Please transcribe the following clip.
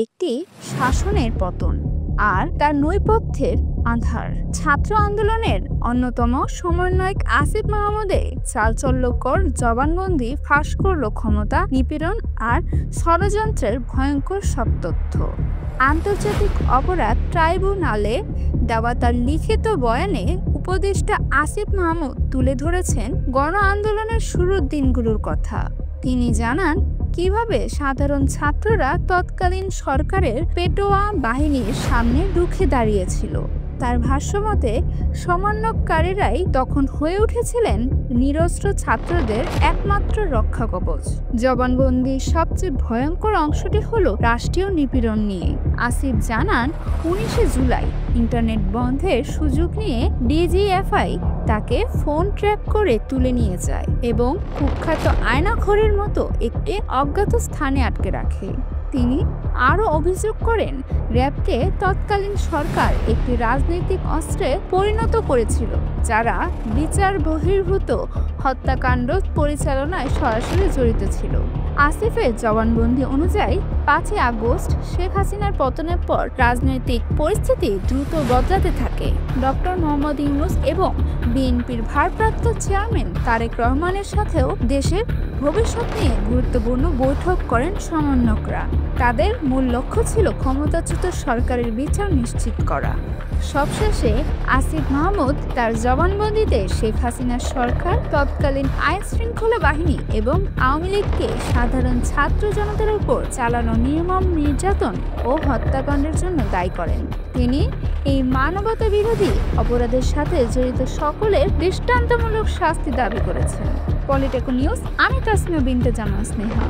একটি শাসনের পতন আর তার নৈপথ্যের আঁধার। ছাত্র আন্দোলনের অন্যতম সমন্বয়ক আসিফ মাহমুদের চালচল্যকর জবানবন্দি ফাঁস করল ক্ষমতা, নিপীড়ন আর ষড়যন্ত্রের ভয়ঙ্কর সব তথ্য। আন্তর্জাতিক অপরাধ ট্রাইব্যুনালে দেওয়া তার লিখিত বয়ানে উপদেষ্টা আসিফ মাহমুদ তুলে ধরেছেন গণ আন্দোলনের শুরুর দিনগুলোর কথা। তিনি জানান কিভাবে সাধারণ ছাত্ররা তৎকালীন সরকারের পেটোয়া বাহিনীর সামনে রুখে দাঁড়িয়েছিল। তার ভাষ্যমতে সমন্বয়কারীরাই তখন হয়ে উঠেছিলেন নিরস্ত্র ছাত্রদের একমাত্র রক্ষা কবচ। জবানবন্দির সবচেয়ে ভয়ঙ্কর অংশটি হলো রাষ্ট্রীয় নিপীড়ন নিয়ে। আসিফ জানান 19শে জুলাই ইন্টারনেট বন্ধের সুযোগ নিয়ে ডিজিএফআই তাকে ফোন ট্র্যাপ করে তুলে নিয়ে যায় এবং কুখ্যাত আয়নাঘরের মতো একটি অজ্ঞাত স্থানে আটকে রাখে। তিনি আরও অভিযোগ করেন র্যাবকে তৎকালীন সরকার একটি রাজনৈতিক অস্ত্রে পরিণত করেছিল, যারা বিচার বহির্ভূত হত্যাকাণ্ড পরিচালনায় সরাসরি জড়িত ছিল। আসিফের জবানবন্দি অনুযায়ী 5ই আগস্ট শেখ হাসিনার পতনের পর রাজনৈতিক পরিস্থিতি দ্রুত বদলাতে থাকে। ডক্টর মোহাম্মদ ইউনূস এবং বিএনপির ভারপ্রাপ্ত চেয়ারম্যান তারেক রহমানের সাথেও দেশের ভবিষ্যৎ নিয়ে গুরুত্বপূর্ণ বৈঠক করেন সমন্বয়করা। তাদের মূল লক্ষ্য ছিল ক্ষমতাচ্যুত সরকারের বিচার নিশ্চিত করা। সবশেষে আসিফ মাহমুদ তার জবানবন্দিতে শেখ হাসিনার সরকার, তৎকালীন আইন শৃঙ্খলা বাহিনী এবং আওয়ামী লীগকে সাধারণ ছাত্র জনতার উপর চালানো নির্মম নির্যাতন ও হত্যাকাণ্ডের জন্য দায়ী করেন। তিনি এই মানবতা বিরোধী অপরাধের সাথে জড়িত সকলের দৃষ্টান্তমূলক শাস্তি দাবি করেছেন। পলিটেকো নিউজ, আমি তাসমিয়া বিনতে জামান স্নেহা।